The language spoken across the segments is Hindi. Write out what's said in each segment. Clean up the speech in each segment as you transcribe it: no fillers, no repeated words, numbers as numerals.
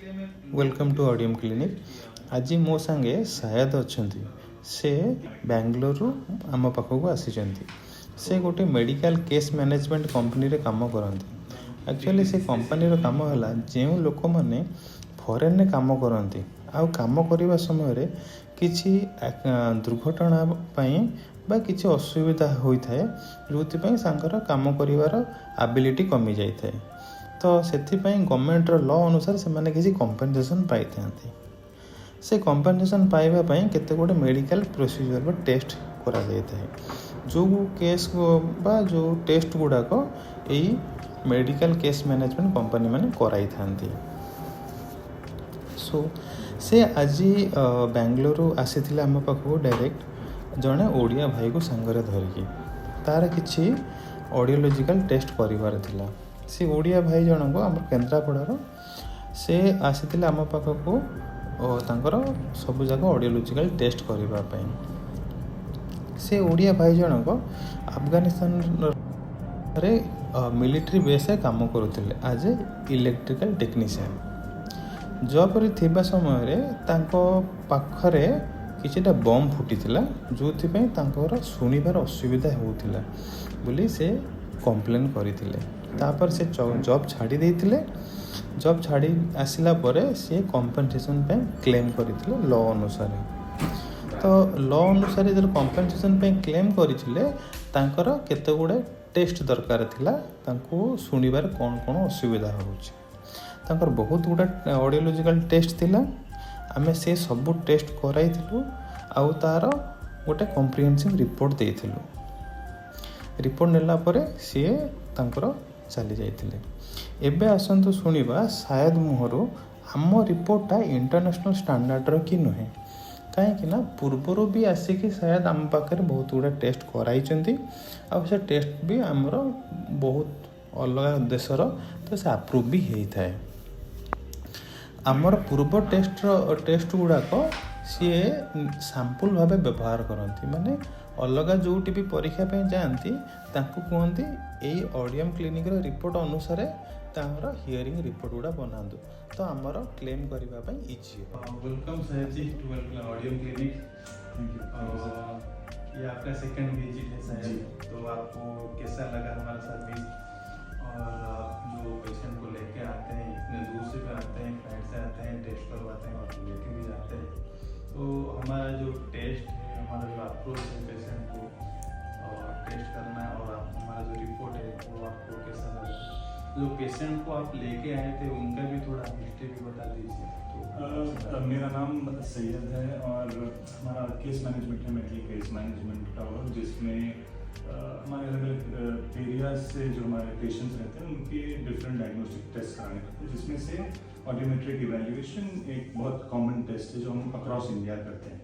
Welcome to Audium clinic. आज मो सांगे शायद अच्छा से बेंगलोरु आम पाखक आसी से गोटे मेडिकल केस मैनेजमेंट कंपनी रे काम करती। एक्चुअली से कंपनी रो काम है जो लोक मैंने फॉरेन रे काम करती आउ काम करने समय किसी दुर्घटना बा किसी असुविधा होता है जो काम कर एबिलिटी कमी जाए तो से गवर्नमेंट लॉ अनुसार से माने किसी कंपनसेशन पाई से कंपनसेशन पाइबापी केते गोटे मेडिकल प्रोसीजर बा टेस्ट करा जाए जो केस बा जो टेस्ट गुड़ाक यही मेडिकल केस मैनेजमेंट कंपनी माने कराई थांती। सो से आज बेंगलोरु आसी आम पाखक डायरेक्ट जड़े ओडिया भाई को सांगरे धरिकी तार किसी ऑडियोलॉजिकल टेस्ट करिवार थिला। से ओडिया भाई जनक आम केन्द्रापड़ार से आसी आम पाखक तांकर सब जाक ऑडियोलॉजिकल टेस्ट करने से ओडिया भाई जनक अफगानिस्तान रे मिलिट्री बेस काम करुले as a electrical technician. Job थिबा समय पाखरे किछिटा बम फुटीला जो शुणिबार असुविधा होउथिला बोली से कंप्लेन करथिले। तापर से जॉब छाड़ी देइथिले। जॉब छाड़ी आसिला परे से कंपनसेशन पे क्लेम करथिले लॉ अनुसार। तो लॉ अनुसार जब कंपनसेशन पे क्लेम करथिले तांकर केते गुडे टेस्ट दरकार थिला तांको सुनिबार कौन कौन असुविधा होउछि। तांकर बहुत गुडा ऑडियोलॉजिकल टेस्ट थिला। आमे से सब टेस्ट कराइथिलु आउ तार गोटे कॉम्प्रिहेंसिव रिपोर्ट देइथिलु। रिपोर्ट नेला परे सी तांकर चली जाइथिले। एबे आसंतु सुनिबा शायद मुहरु आम रिपोर्टा इंटरनेशनल स्टैंडर्ड कि नुहे कहीं पूर्वर भी आसिक शायद आम पाखे बहुत गुड़ा टेस्ट कराई से टेस्ट भी आमर बहुत अलग देशर तो से अप्रूव भी होता है। आमर पूर्व टेस्ट गुड़ाक सी सैंपल भाव व्यवहार करती माने अलग जोटी भी परीक्षा पे जाती कहते यही ऑडियम क्लिनिक रिपोर्ट अनुसार तार हियरिंग रिपोर्ट गुड़ा बनातु तो आमर क्लेम करने easy. Welcome sir ji to Audium clinic. Thank you. ये आपका सेकंड विजिट है शायद, तो आपको कैसा लगा हमारा सर्विस? और जो पेशेंट को लेके आते हैं इतने दूर से भी आते हैं, फ्लाइट से आते हैं, टेस्ट करवाते हैं और लेके भी जाते हैं, तो हमारा जो टेस्ट है, हमारा जो अप्रोच है पेशेंट को टेस्ट करना है और हमारा जो रिपोर्ट है वो आपको कैसा लगा? जो पेशेंट को आप लेके आए थे उनका भी थोड़ा हिस्ट्री भी बता दीजिए। तो मेरा नाम सैयद है और हमारा केस मैनेजमेंट है, मेडिकल केस मैनेजमेंट का वर्क, जिसमें हमारे अलग अलग एरियाज से जो हमारे पेशेंट्स रहते हैं उनके डिफरेंट डायग्नोस्टिक टेस्ट कराने पड़ते हैं, जिसमें से ऑडियोमेट्रिक इवैल्यूएशन एक बहुत कॉमन टेस्ट है जो हम अक्रॉस इंडिया करते हैं।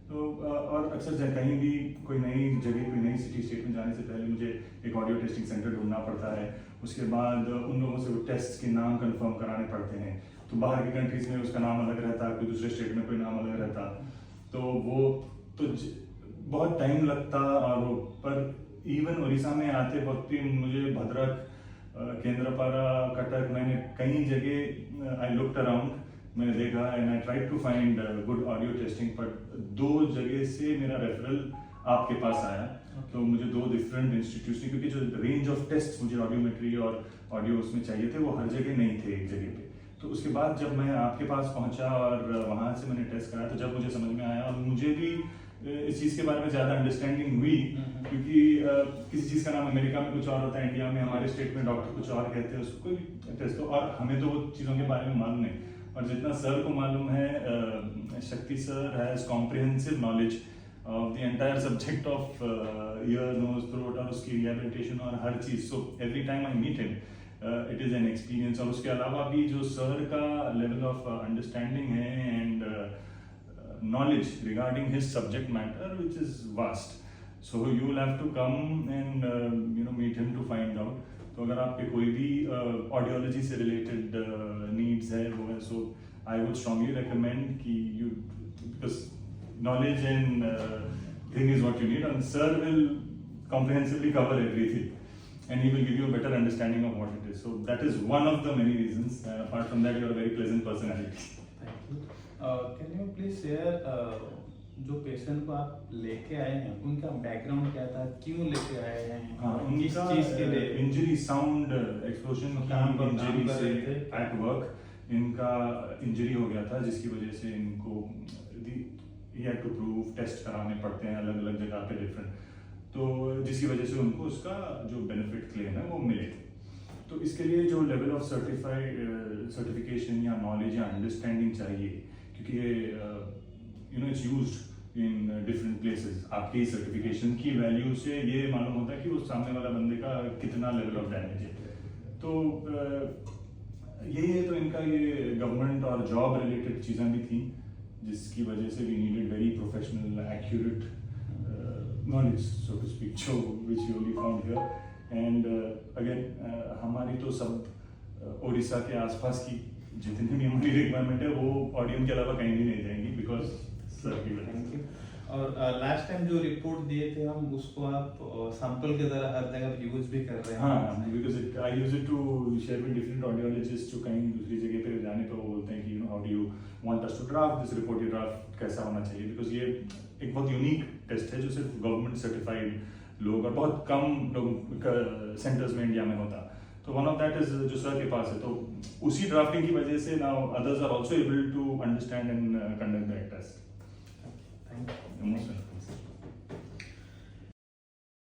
तो और अक्सर कहीं भी कोई नई जगह, कोई नई सिटी स्टेट में जाने से पहले मुझे एक ऑडियो टेस्टिंग सेंटर ढूंढना पड़ता है। उसके बाद उन लोगों से वो टेस्ट के नाम कंफर्म कराने पड़ते हैं। तो बाहर की कंट्रीज में उसका नाम अलग रहता, कोई दूसरे स्टेट में कोई नाम अलग रहता, तो वो तो बहुत टाइम लगता। और वो पर इवन उड़ीसा में आते वक्त भी मुझे भद्रक, केंद्रपाड़ा, कटक, मैंने कई जगह आई लुक्ड अराउंड, मैंने देखा and I tried to find good audio testing, but 2 जगह से मेरा रेफरल आपके पास आया। तो मुझे 2 डिफरेंट इंस्टीट्यूट, क्योंकि जो रेंज ऑफ टेस्ट मुझे ऑडियोमेट्री और ऑडियो उसमें चाहिए थे वो हर जगह नहीं थे एक जगह पे। तो उसके बाद जब मैं आपके पास पहुंचा और वहाँ से मैंने टेस्ट कराया तो जब मुझे समझ में आया और मुझे भी इस चीज़ के बारे में ज़्यादा अंडरस्टैंडिंग हुई, क्योंकि किसी चीज़ का नाम अमेरिका में कुछ और होता है, इंडिया में हमारे स्टेट में डॉक्टर कुछ और कहते हैं उसको कोई टेस्ट, तो और हमें तो वो चीज़ों के बारे में मालूम नहीं। और जितना सर को मालूम है, Shakti sir has comprehensive knowledge of the entire subject of ear, nose, throat और उसकी रिहेबिलिटेशन और हर चीज़। So every time I meet him it is an experience. और उसके अलावा भी जो सर का लेवल ऑफ अंडरस्टैंडिंग है and knowledge regarding his subject matter, which is vast. So you will have to come and meet him to find out. तो अगर आपके कोई भी ऑडियोलॉजी से रिलेटेड नीड्स है वो है, सो आई वुड स्ट्रांगली रिकमेंड कि you, because knowledge and thing is what you need, and sir will comprehensively cover everything and he will give you a better understanding of what it is. So that is one of the many reasons. Apart from that, you are a very pleasant personality. Thank you. Can you please share जो पेशेंट को आप लेके आए हैं उनका बैकग्राउंड क्या था, क्यों लेके आए हैं, किस चीज के लिए? इंजरी, साउंड एक्सप्लोजन की इंजरी से एट वर्क इनका इंजरी हो गया था, जिसकी वजह से इनको ही हैड टू प्रूव, टेस्ट कराने पड़ते हैं अलग अलग जगह पे डिफरेंट, तो जिसकी वजह से उनको उसका जो बेनिफिट क्लेम है वो मिले थे। तो इसके लिए जो लेवल ऑफ सर्टिफिकेशन या नॉलेज या अंडरस्टैंडिंग चाहिए, क्योंकि ये it's used in different places. आपकी सर्टिफिकेशन की वैल्यू से ये मालूम होता है कि वो सामने वाला बंदे का कितना लेवल ऑफ डैमेज है। तो यही है, तो इनका ये गवर्नमेंट और जॉब रिलेटेड चीज़ें भी थी, जिसकी वजह से we needed very professional accurate knowledge, so to speak, जो which you only found here. And again हमारी तो सब उड़ीसा के आसपास की जितनी भी हमारी रिक्वायरमेंट है वो ऑडियंस के अलावा कहीं भी नहीं जाएंगी, बिकॉज थैंक यू। और लास्ट टाइम जो रिपोर्ट दिए थे हम, उसको आप सैंपल की तरह हर जगह यूज भी कर रहे हैं? हाँ, because I use it to share with different audiologist जो कहीं दूसरी जगह पे जाने पे वो बोलते हैं कि how do you want us to draft this report, ये ड्राफ्ट कैसा होना चाहिए, बिकॉज ये एक बहुत यूनिक टेस्ट है जो सिर्फ गवर्नमेंट सर्टिफाइड लोग और बहुत कम लोग सेंटर्स में इंडिया में होता। तो वन ऑफ दैट इज जो सर के पास है, तो उसी ड्राफ्टिंग की वजह से now others are also able to understand and conduct that test. Thank you.